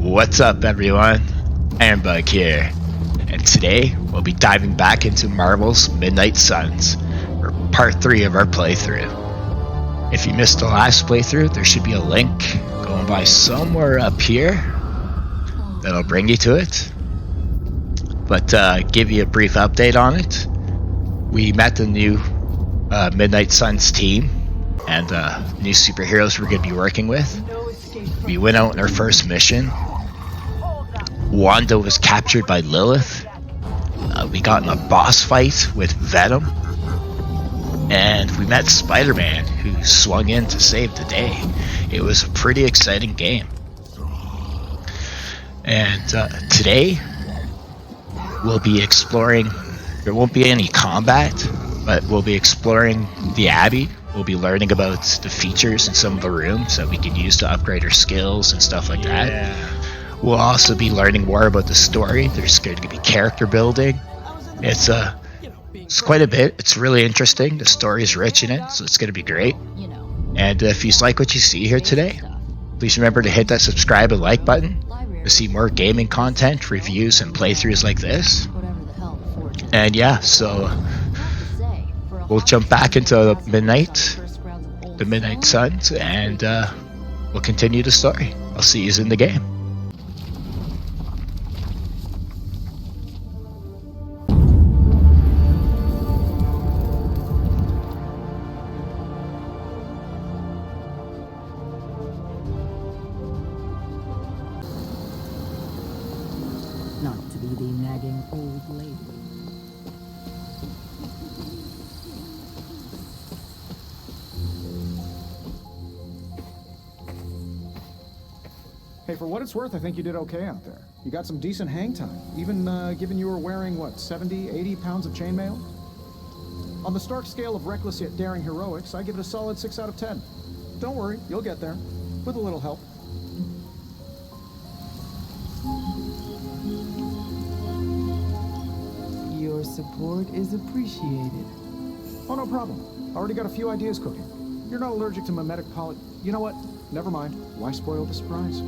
What's up, everyone? Ironbug here, and today we'll be diving back into Marvel's Midnight Suns for part 3 of our playthrough. If you missed the last playthrough, there should be a link going by somewhere up here that'll bring you to it. But give you a brief update on it. We met the new Midnight Suns team and new superheroes we're going to be working with. We went out on our first mission. Wanda was captured by Lilith. We got in a boss fight with Venom. And we met Spider-Man, who swung in to save the day. It was a pretty exciting game. And today, we'll be exploring. There won't be any combat, but we'll be exploring the Abbey. We'll be learning about the features in some of the rooms that we can use to upgrade our skills and stuff like that. We'll also be learning more about the story. There's going to be character building. It's quite a bit. It's really interesting. The story's rich in it, so it's going to be great. And if you like what you see here today, please remember to hit that subscribe and like button to see more gaming content, reviews, and playthroughs like this. And yeah, so we'll jump back into the Midnight Suns, and we'll continue the story. I'll see you in the game. Not to be the nagging old lady. Hey, for what it's worth, I think you did okay out there. You got some decent hang time, even given you were wearing, what, 70, 80 pounds of chainmail? On the Stark scale of reckless yet daring heroics, I give it a solid 6 out of 10. Don't worry, you'll get there, with a little help. Your support is appreciated. Oh, no problem. Already got a few ideas cooking. You're not allergic to mimetic poly... You know what? Never mind. Why spoil the surprise?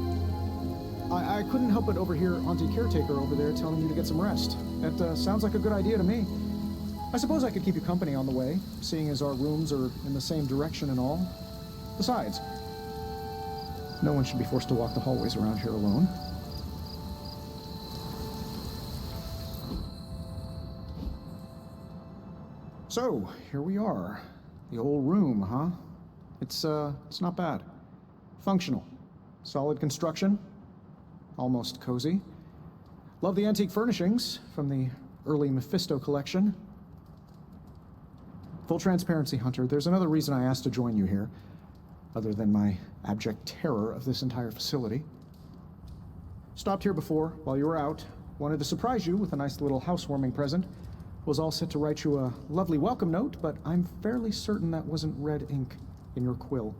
I couldn't help but overhear Auntie Caretaker over there telling you to get some rest. That sounds like a good idea to me. I suppose I could keep you company on the way, seeing as our rooms are in the same direction and all. Besides, no one should be forced to walk the hallways around here alone. So, here we are. The old room, huh? It's not bad. Functional. Solid construction. Almost cozy. Love the antique furnishings from the early Mephisto collection. Full transparency, Hunter, there's another reason I asked to join you here, other than my abject terror of this entire facility. Stopped here before, while you were out. Wanted to surprise you with a nice little housewarming present. Was all set to write you a lovely welcome note, but I'm fairly certain that wasn't red ink in your quill.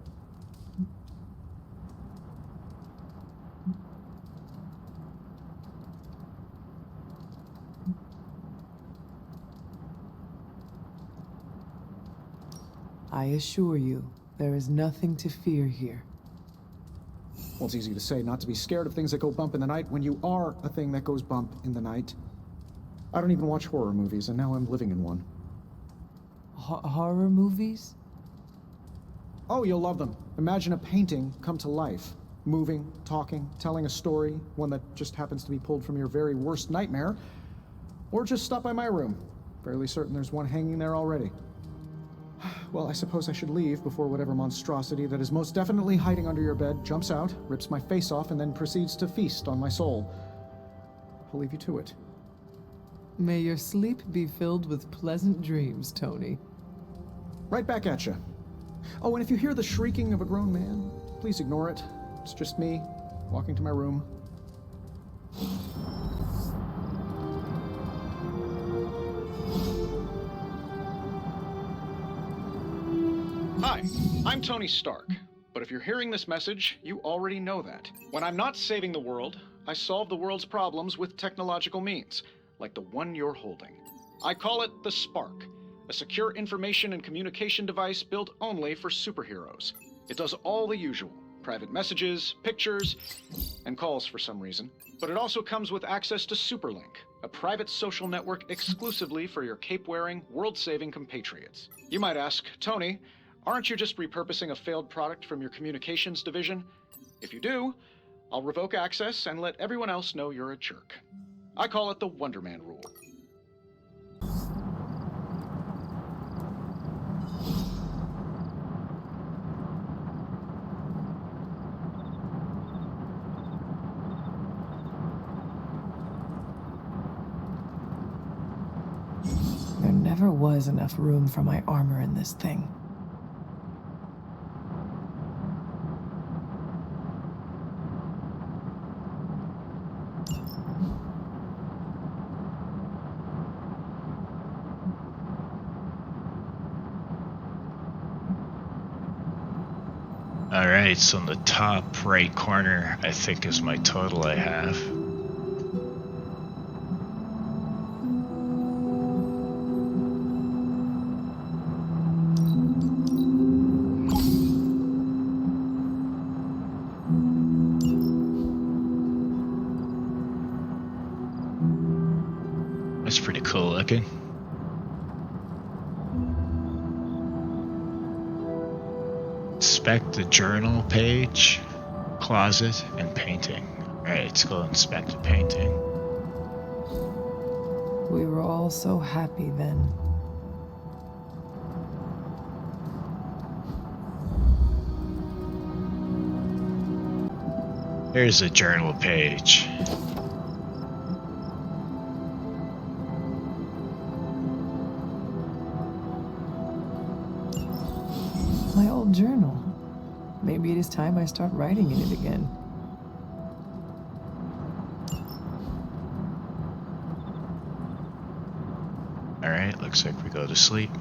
I assure you, there is nothing to fear here. Well, it's easy to say not to be scared of things that go bump in the night when you are a thing that goes bump in the night. I don't even watch horror movies, and now I'm living in one. Horror movies? Oh, you'll love them. Imagine a painting come to life. Moving, talking, telling a story, one that just happens to be pulled from your very worst nightmare. Or just stop by my room. Fairly certain there's one hanging there already. Well, I suppose I should leave before whatever monstrosity that is most definitely hiding under your bed jumps out, rips my face off, and then proceeds to feast on my soul. I'll leave you to it. May your sleep be filled with pleasant dreams, Tony. Right back at you. Oh, and if you hear the shrieking of a grown man, please ignore it. It's just me, walking to my room. Hi, I'm Tony Stark. But if you're hearing this message, you already know that. When I'm not saving the world, I solve the world's problems with technological means, like the one you're holding. I call it the Spark, a secure information and communication device built only for superheroes. It does all the usual. private messages, pictures, and calls for some reason. But it also comes with access to Superlink, a private social network exclusively for your cape-wearing, world-saving compatriots. You might ask, Tony, aren't you just repurposing a failed product from your communications division? If you do, I'll revoke access and let everyone else know you're a jerk. I call it the Wonder Man rule. There never was enough room for my armor in this thing. Alright, so in the top right corner, I think is my total I have. That's pretty cool looking. Inspect the journal page, closet, and painting. Alright, let's go inspect the painting. We were all so happy then. Here's the journal page. My old journal. Maybe it is time I start writing in it again. Alright, looks like we go to sleep.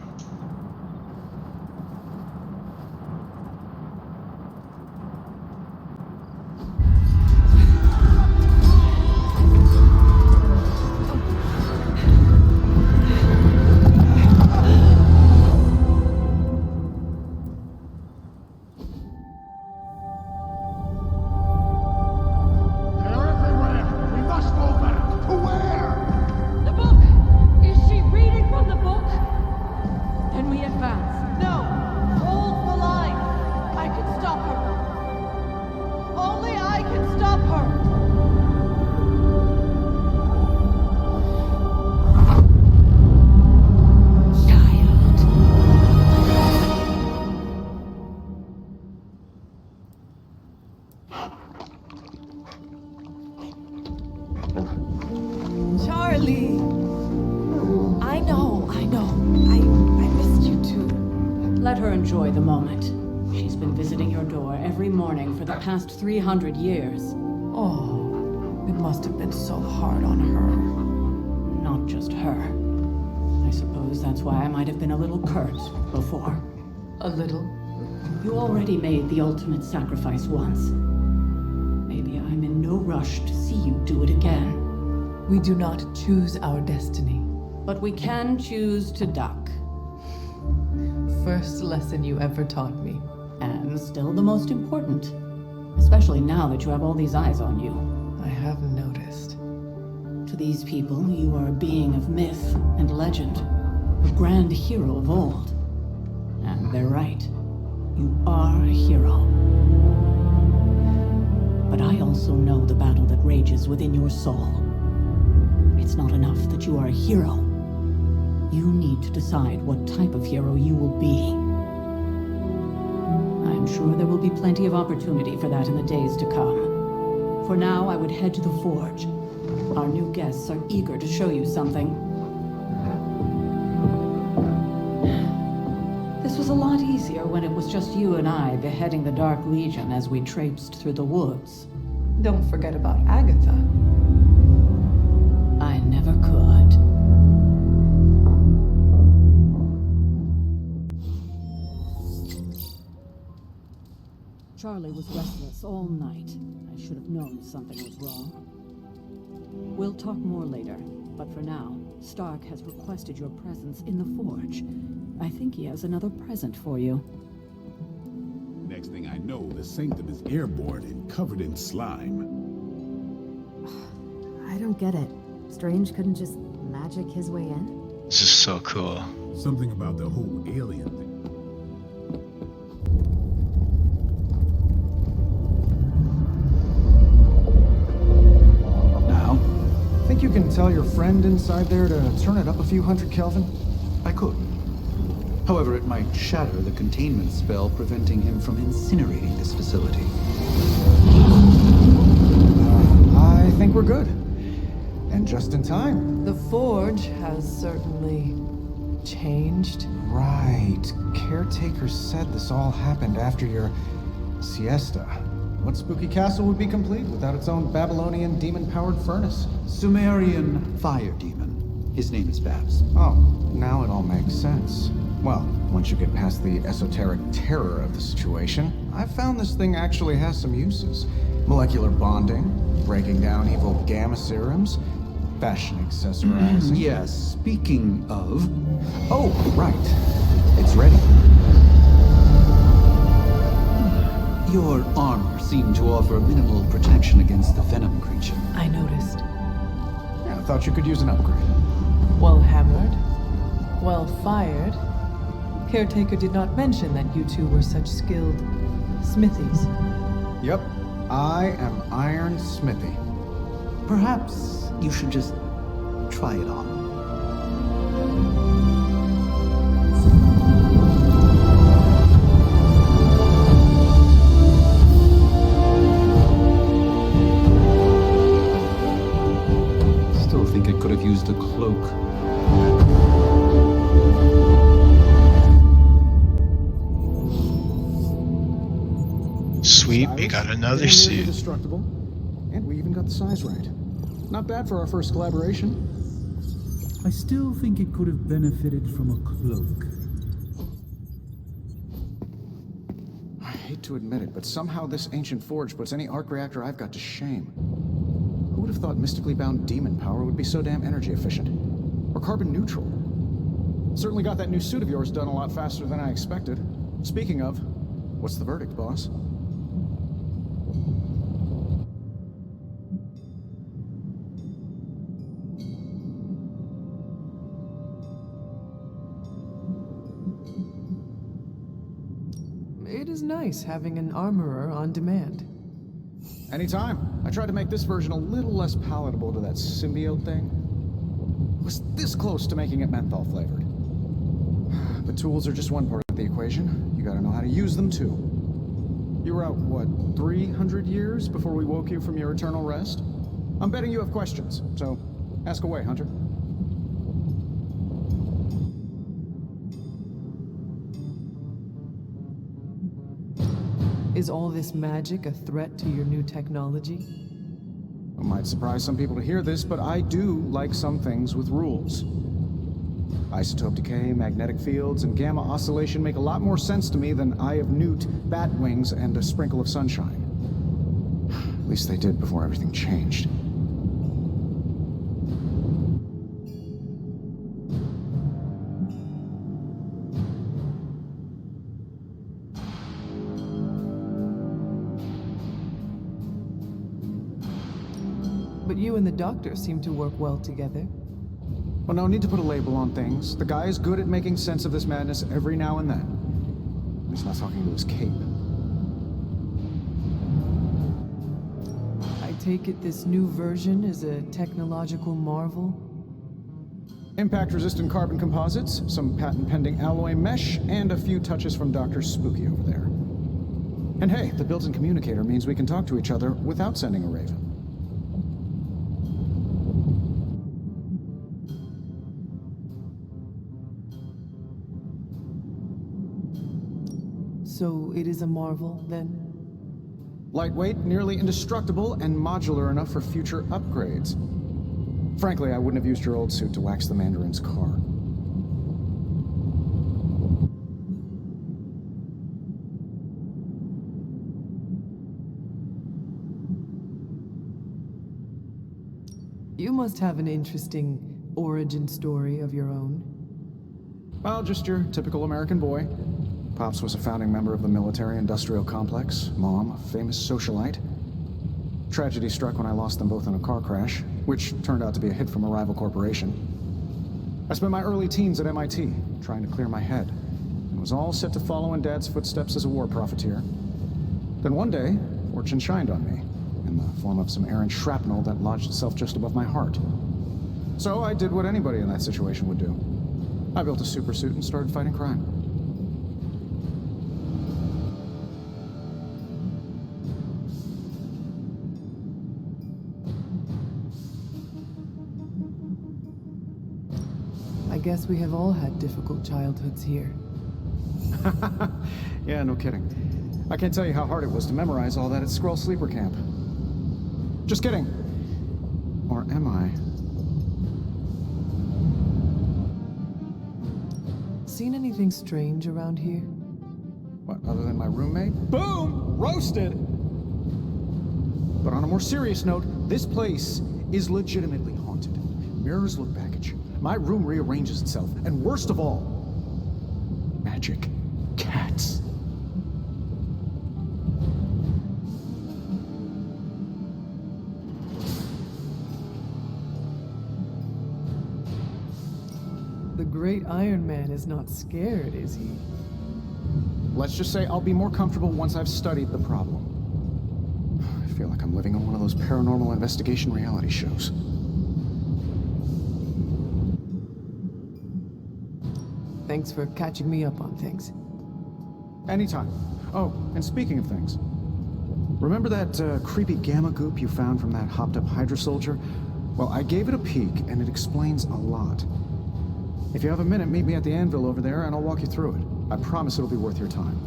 Charlie! I know. I missed you too. Let her enjoy the moment. She's been visiting your door every morning for the past 300 years. Oh, it must have been so hard on her. Not just her. I suppose that's why I might have been a little curt before. A little? You already made the ultimate sacrifice once. Maybe I'm in no rush to see you do it again. We do not choose our destiny. But we can choose to duck. First lesson you ever taught me. And still the most important. Especially now that you have all these eyes on you. I have noticed. To these people, you are a being of myth and legend. A grand hero of old. And they're right. You are a hero. But I also know the battle that rages within your soul. It's not enough that you are a hero. You need to decide what type of hero you will be. I'm sure there will be plenty of opportunity for that in the days to come. For now, I would head to the forge. Our new guests are eager to show you something. This was a lot easier when it was just you and I beheading the Dark Legion as we traipsed through the woods. Don't forget about Agatha. I never could. Charlie was restless all night. I should have known something was wrong. We'll talk more later, but for now, Stark has requested your presence in the forge. I think he has another present for you. Next thing I know, the sanctum is airborne and covered in slime. I don't get it. Strange couldn't just magic his way in? This is so cool. Something about the whole alien thing. Now? Think you can tell your friend inside there to turn it up a few hundred Kelvin? I could. However, it might shatter the containment spell preventing him from incinerating this facility. I think we're good. And just in time. The Forge has certainly changed. Right. Caretaker said this all happened after your siesta. What spooky castle would be complete without its own Babylonian demon-powered furnace? Sumerian fire demon. His name is Babs. Oh, now it all makes sense. Well, once you get past the esoteric terror of the situation, I've found this thing actually has some uses. Molecular bonding, breaking down evil gamma serums, fashion accessorizing. Yes, speaking of... Oh, right. It's ready. Your armor seemed to offer minimal protection against the venom creature. I noticed. Yeah, I thought you could use an upgrade. Well hammered, well fired. Caretaker did not mention that you two were such skilled smithies. Yep, I am Iron Smithy. Perhaps you should just try it on. Still think it could have used a cloak. Sweet, we got another suit. Indestructible. And we even got the size right. Not bad for our first collaboration. I still think it could have benefited from a cloak. I hate to admit it, but somehow this ancient forge puts any arc reactor I've got to shame. Who would have thought mystically bound demon power would be so damn energy efficient? Or carbon neutral? Certainly got that new suit of yours done a lot faster than I expected. Speaking of, what's the verdict, boss? It is nice having an armorer on demand. Anytime. I tried to make this version a little less palatable to that symbiote thing. It was this close to making it menthol flavored. But tools are just one part of the equation. You gotta know how to use them too. You were out, what, 300 years before we woke you from your eternal rest? I'm betting you have questions, so ask away, Hunter. Is all this magic a threat to your new technology? It might surprise some people to hear this, but I do like some things with rules. Isotope decay, magnetic fields, and gamma oscillation make a lot more sense to me than Eye of Newt, bat wings, and a sprinkle of sunshine. At least they did before everything changed. But you and the doctor seem to work well together. Well, no need to put a label on things. The guy is good at making sense of this madness every now and then. He's not talking to his cape. I take it this new version is a technological marvel? Impact-resistant carbon composites, some patent-pending alloy mesh, and a few touches from Dr. Spooky over there. And hey, the built-in communicator means we can talk to each other without sending a raven. So it is a marvel, then? Lightweight, nearly indestructible, and modular enough for future upgrades. Frankly, I wouldn't have used your old suit to wax the Mandarin's car. You must have an interesting origin story of your own. Well, just your typical American boy. Pops was a founding member of the military-industrial complex. Mom, a famous socialite. Tragedy struck when I lost them both in a car crash, which turned out to be a hit from a rival corporation. I spent my early teens at MIT, trying to clear my head, and was all set to follow in Dad's footsteps as a war profiteer. Then one day, fortune shined on me, in the form of some errant shrapnel that lodged itself just above my heart. So I did what anybody in that situation would do. I built a supersuit and started fighting crime. I guess we have all had difficult childhoods here. Yeah, no kidding. I can't tell you how hard it was to memorize all that at Skrull Sleeper Camp. Just kidding. Or am I? Seen anything strange around here? What, other than my roommate? Boom! Roasted! But on a more serious note, this place is legitimately haunted. Mirrors look back at you. My room rearranges itself. And worst of all, magic cats. The great Iron Man is not scared, is he? Let's just say I'll be more comfortable once I've studied the problem. I feel like I'm living on one of those paranormal investigation reality shows. Thanks for catching me up on things. Anytime. Oh, and speaking of things, remember that creepy gamma goop you found from that hopped-up Hydra soldier? Well, I gave it a peek, and it explains a lot. If you have a minute, meet me at the anvil over there, and I'll walk you through it. I promise it'll be worth your time.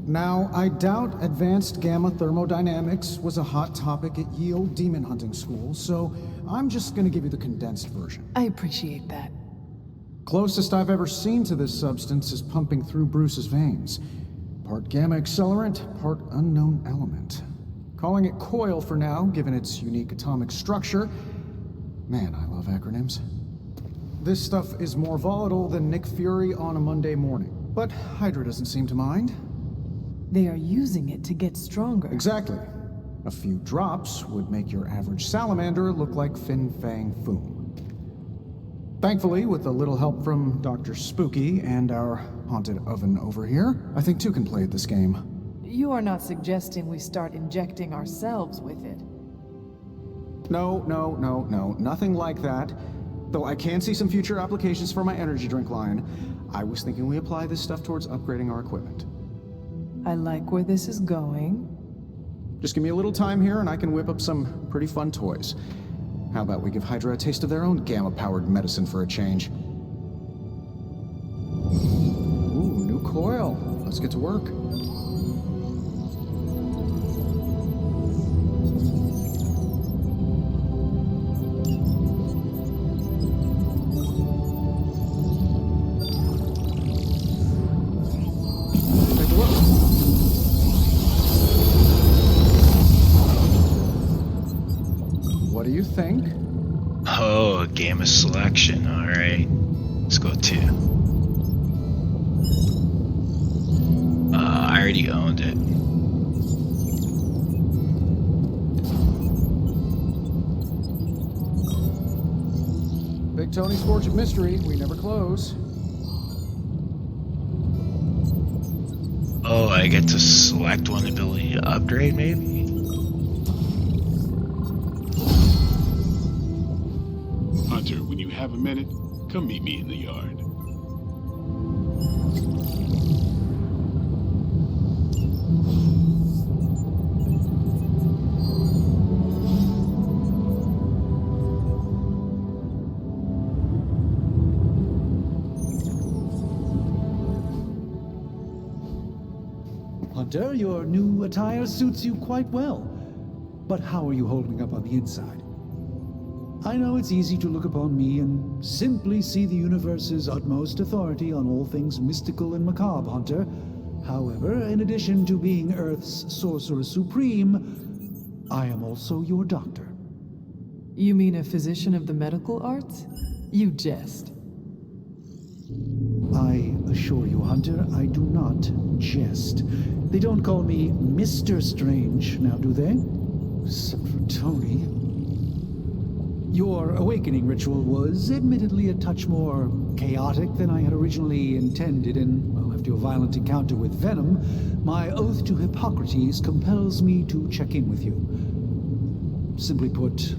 Now, I doubt advanced gamma thermodynamics was a hot topic at ye old demon hunting school, so I'm just gonna give you the condensed version. I appreciate that. Closest I've ever seen to this substance is pumping through Bruce's veins. Part gamma accelerant, part unknown element. Calling it coil for now, given its unique atomic structure. Man, I love acronyms. This stuff is more volatile than Nick Fury on a Monday morning, but Hydra doesn't seem to mind. They are using it to get stronger. Exactly. A few drops would make your average salamander look like Fin Fang Foom. Thankfully, with a little help from Dr. Spooky and our haunted oven over here, I think two can play at this game. You are not suggesting we start injecting ourselves with it. No, nothing like that. Though I can see some future applications for my energy drink line. I was thinking we apply this stuff towards upgrading our equipment. I like where this is going. Just give me a little time here and I can whip up some pretty fun toys. How about we give Hydra a taste of their own gamma-powered medicine for a change? Ooh, new coil. Let's get to work. Take a look. What do you think? Oh, gamma selection. All right. Let's go 2. I already owned it. Big Tony's Forge of Mystery. We never close. Oh, I get to select one ability to upgrade, maybe? Hunter, when you have a minute, come meet me in the yard. Hunter, your new attire suits you quite well. But how are you holding up on the inside? I know it's easy to look upon me and simply see the universe's utmost authority on all things mystical and macabre, Hunter. However, in addition to being Earth's Sorcerer Supreme, I am also your doctor. You mean a physician of the medical arts? You jest. I assure you, Hunter, I do not jest. They don't call me Mr. Strange, now do they? Except for Tony. Your awakening ritual was admittedly a touch more chaotic than I had originally intended, and, well, after your violent encounter with Venom, my oath to Hippocrates compels me to check in with you. Simply put,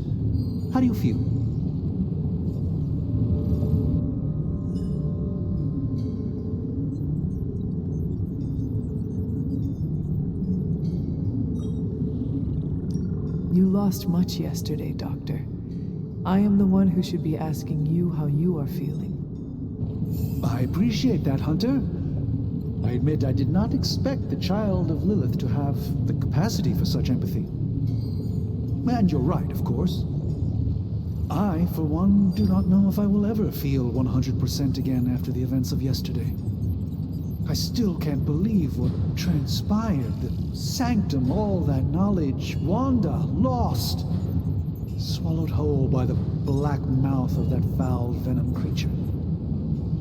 how do you feel? You lost much yesterday, Doctor. I am the one who should be asking you how you are feeling. I appreciate that, Hunter. I admit I did not expect the child of Lilith to have the capacity for such empathy. And you're right, of course. I, for one, do not know if I will ever feel 100% again after the events of yesterday. I still can't believe what transpired, the sanctum, all that knowledge, Wanda, lost, swallowed whole by the black mouth of that foul venom creature.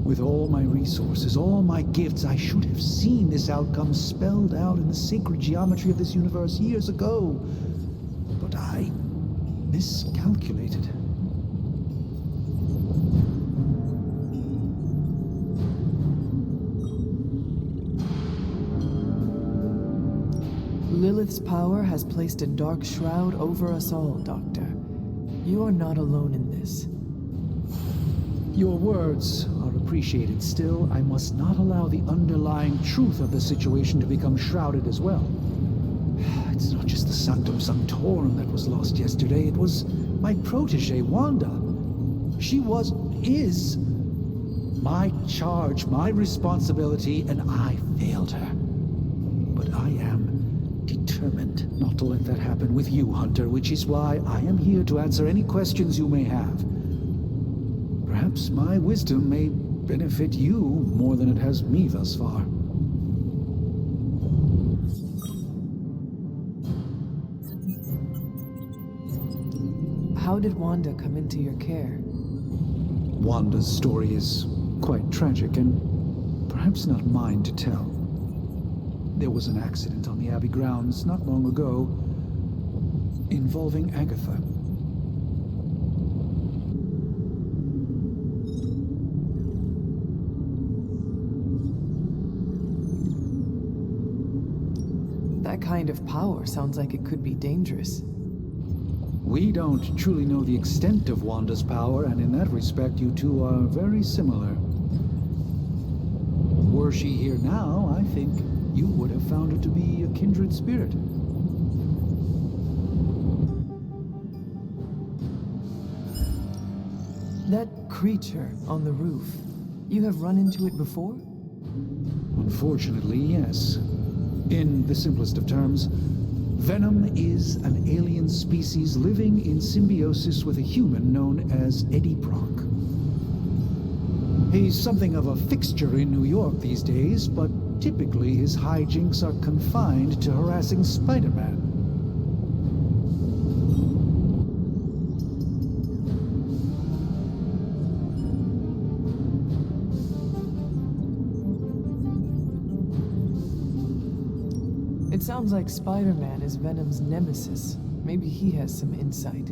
With all my resources, all my gifts, I should have seen this outcome spelled out in the sacred geometry of this universe years ago. But I miscalculated. Lilith's power has placed a dark shroud over us all, Doctor. You are not alone in this. Your words are appreciated. Still, I must not allow the underlying truth of the situation to become shrouded as well. It's not just the Sanctum Sanctorum that was lost yesterday. It was my protege, Wanda. She is my charge, my responsibility, and I failed her. But I am determined not to let that happen with you, Hunter, which is why I am here to answer any questions you may have. Perhaps my wisdom may benefit you more than it has me thus far. How did Wanda come into your care? Wanda's story is quite tragic and perhaps not mine to tell. There was an accident on the Abbey grounds not long ago involving Agatha. That kind of power sounds like it could be dangerous. We don't truly know the extent of Wanda's power, and in that respect, you two are very similar. Were she here now, I think you would have found her to be a kindred spirit. That creature on the roof, you have run into it before? Unfortunately, yes. In the simplest of terms, Venom is an alien species living in symbiosis with a human known as Eddie Brock. He's something of a fixture in New York these days, but typically his hijinks are confined to harassing Spider-Man. It sounds like Spider-Man is Venom's nemesis. Maybe he has some insight.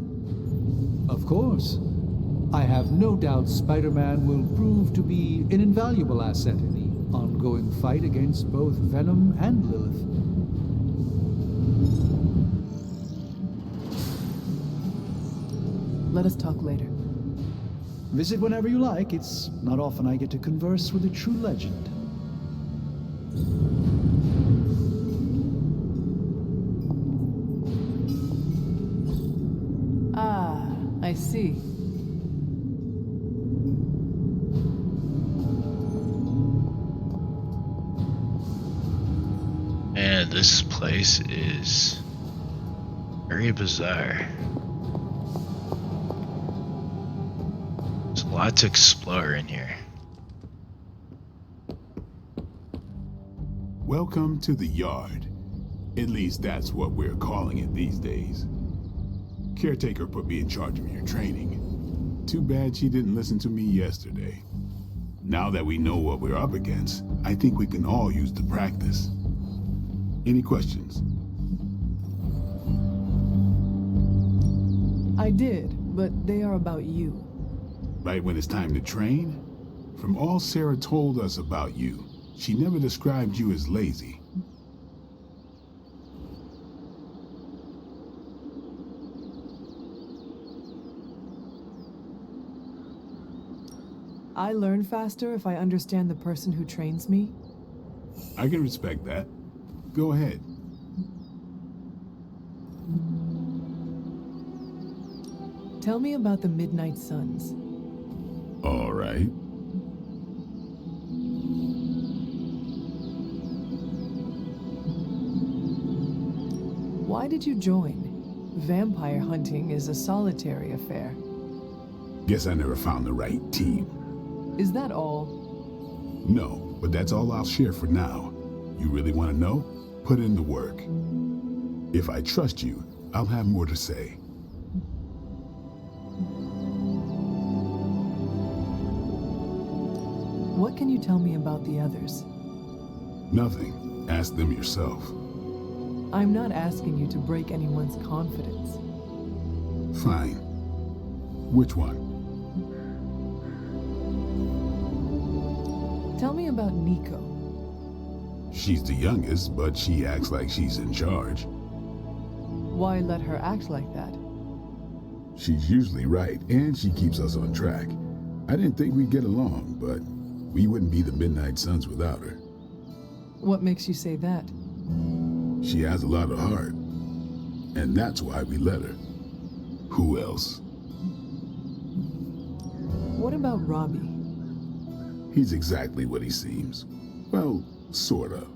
Of course. I have no doubt Spider-Man will prove to be an invaluable asset in the ongoing fight against both Venom and Lilith. Let us talk later. Visit whenever you like. It's not often I get to converse with a true legend. Ah, I see. And this place is very bizarre. lot to explore in here. Welcome to the yard. At least that's what we're calling it these days. Caretaker put me in charge of your training. Too bad she didn't listen to me yesterday. Now that we know what we're up against, I think we can all use the practice. Any questions? I did, but they are about you. Right when it's time to train? From all Sarah told us about you, she never described you as lazy. I learn faster if I understand the person who trains me. I can respect that. Go ahead. Tell me about the Midnight Suns. All right. Why did you join? Vampire hunting is a solitary affair. Guess I never found the right team. Is that all? No, but that's all I'll share for now. You really want to know? Put in the work. If I trust you, I'll have more to say. What can you tell me about the others? Nothing. Ask them yourself. I'm not asking you to break anyone's confidence. Fine. Which one? Tell me about Nico. She's the youngest, but she acts like she's in charge. Why let her act like that? She's usually right, and she keeps us on track. I didn't think we'd get along, but we wouldn't be the Midnight Suns without her. What makes you say that? She has a lot of heart, and that's why we let her. Who else? What about Robbie? He's exactly what he seems. Well, sort of.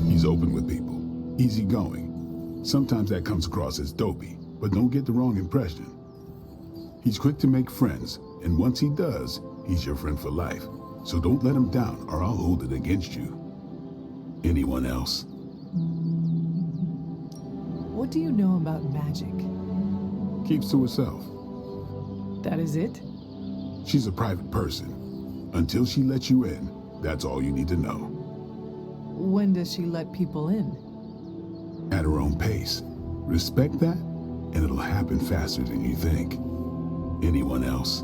He's open with people, easygoing. Sometimes that comes across as dopey, but don't get the wrong impression. He's quick to make friends, and once he does, he's your friend for life. So don't let him down, or I'll hold it against you. Anyone else? What do you know about magic? Keeps to herself. That is it? She's a private person. Until she lets you in, that's all you need to know. When does she let people in? At her own pace. Respect that, and it'll happen faster than you think. Anyone else?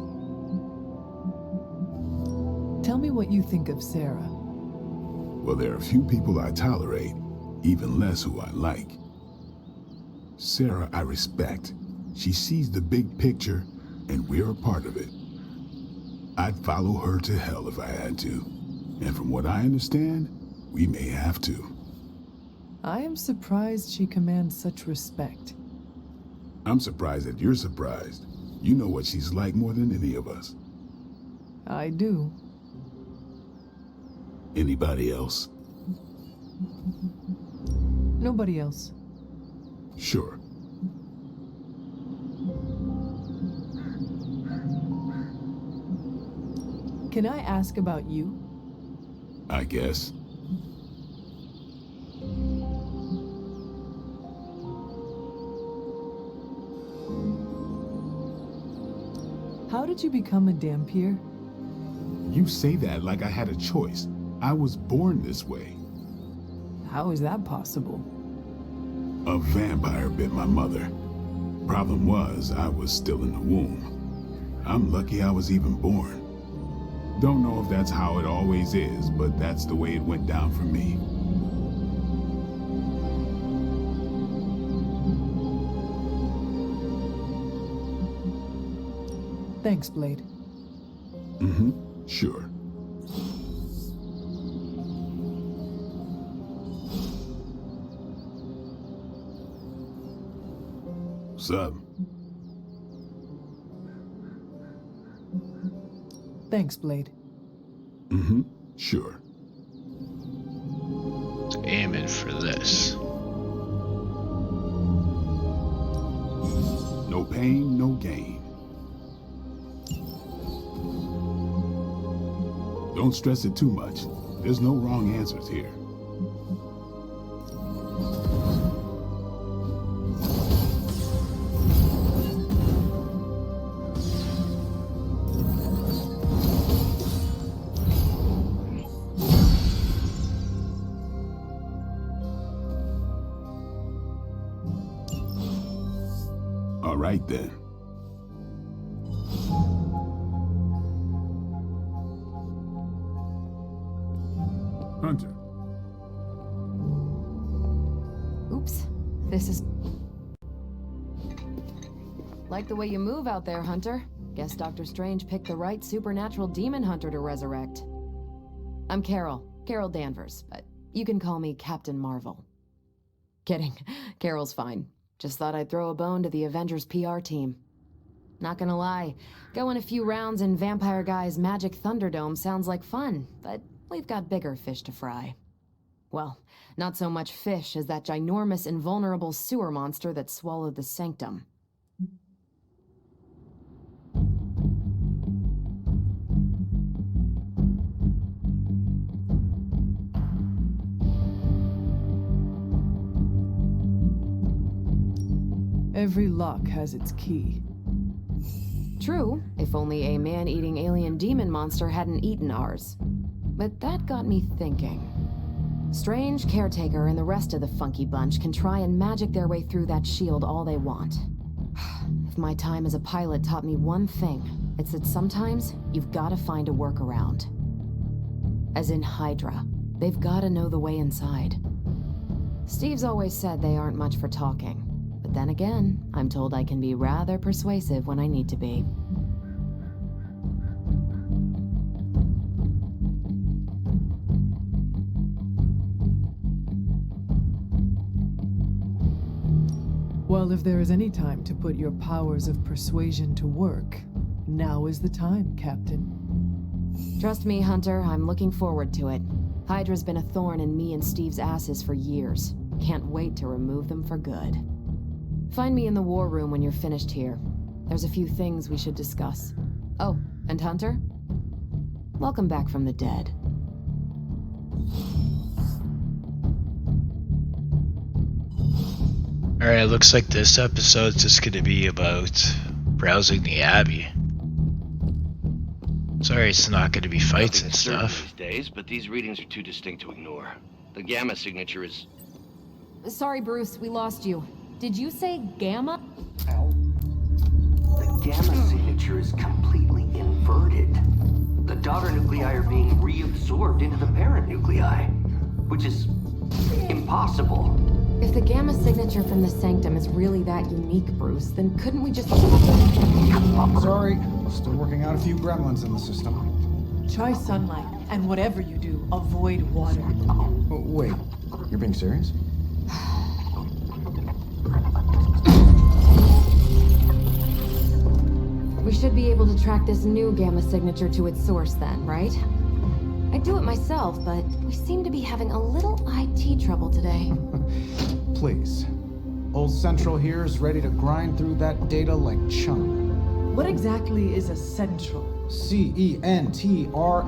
Tell me what you think of Sarah. Well, there are a few people I tolerate, even less who I like. Sarah, I respect. She sees the big picture, and we're a part of it. I'd follow her to hell if I had to. And from what I understand, we may have to. I am surprised she commands such respect. I'm surprised that you're surprised. You know what she's like more than any of us. I do. Anybody else? Nobody else. Sure. Can I ask about you? I guess. How did you become a Dampier? You say that like I had a choice. I was born this way. How is that possible? A vampire bit my mother. Problem was, I was still in the womb. I'm lucky I was even born. Don't know if that's how it always is, but that's the way it went down for me. Thanks, Blade. Sure. What's up? Thanks, Blade. Sure. Aiming for this. No pain, no gain. Don't stress it too much. There's no wrong answers here. All right then. Hunter. Oops. This is... Like the way you move out there, Hunter. Guess Dr. Strange picked the right supernatural demon hunter to resurrect. I'm Carol Danvers, but you can call me Captain Marvel. Kidding. Carol's fine. Just thought I'd throw a bone to the Avengers PR team. Not gonna lie, going a few rounds in Vampire Guy's Magic Thunderdome sounds like fun, but we've got bigger fish to fry. Well, not so much fish as that ginormous invulnerable sewer monster that swallowed the Sanctum. Every lock has its key. True, if only a man-eating alien demon monster hadn't eaten ours. But that got me thinking. Strange, Caretaker, and the rest of the funky bunch can try and magic their way through that shield all they want. If my time as a pilot taught me one thing, it's that sometimes you've gotta find a workaround. As in Hydra, they've gotta know the way inside. Steve's always said they aren't much for talking. But then again, I'm told I can be rather persuasive when I need to be. Well, if there is any time to put your powers of persuasion to work, now is the time, Captain. Trust me, Hunter, I'm looking forward to it. Hydra's been a thorn in me and Steve's asses for years. Can't wait to remove them for good. Find me in the war room when you're finished here. There's a few things we should discuss. Oh, and Hunter? Welcome back from the dead. Alright, looks like this episode's just gonna be about browsing the Abbey. Sorry, it's not gonna be fights and stuff. These days, but these readings are too distinct to ignore. The gamma signature is... Sorry, Bruce, we lost you. Did you say gamma? The gamma signature is completely inverted. The daughter nuclei are being reabsorbed into the parent nuclei, which is impossible. If the gamma signature from the Sanctum is really that unique, Bruce, then couldn't we just... Sorry, still working out a few gremlins in the system. Try sunlight, and whatever you do, avoid water. Oh, wait, you're being serious? We should be able to track this new gamma signature to its source then, right? I'd do it myself, but we seem to be having a little IT trouble today. Please. Old Central here is ready to grind through that data like chum. What exactly is a central? CENTRAL.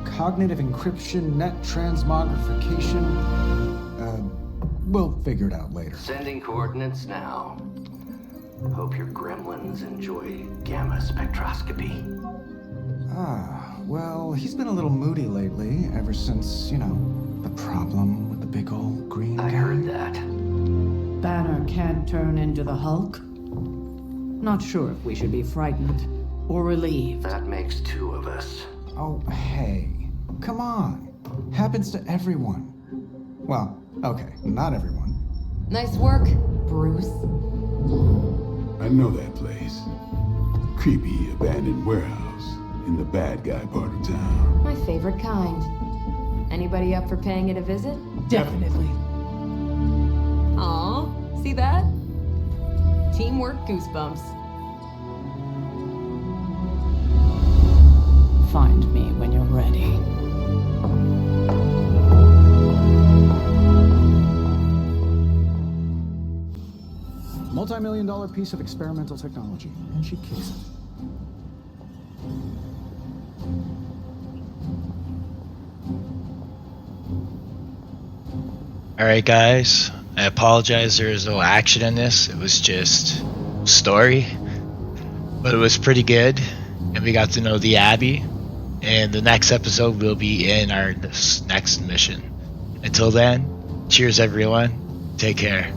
Cognitive encryption, net transmogrification. We'll figure it out later. Sending coordinates now. Hope your gremlins enjoy gamma spectroscopy. Well, he's been a little moody lately, ever since, the problem with the big old green guy. I heard that. Banner can't turn into the Hulk? Not sure if we should be frightened or relieved. That makes two of us. Oh, hey. Come on. Happens to everyone. Well, okay, not everyone. Nice work, Bruce. I know that place. Creepy abandoned warehouse in the bad guy part of town. My favorite kind. Anybody up for paying it a visit? Definitely. Aw, see that? Teamwork goosebumps. Find me when you're ready. Multi-million-dollar piece of experimental technology, and she kicks it. Alright guys, I apologize there was no action in this, it was just story, but it was pretty good, and we got to know the Abbey, and the next episode will be in our next mission. Until then, cheers everyone, take care.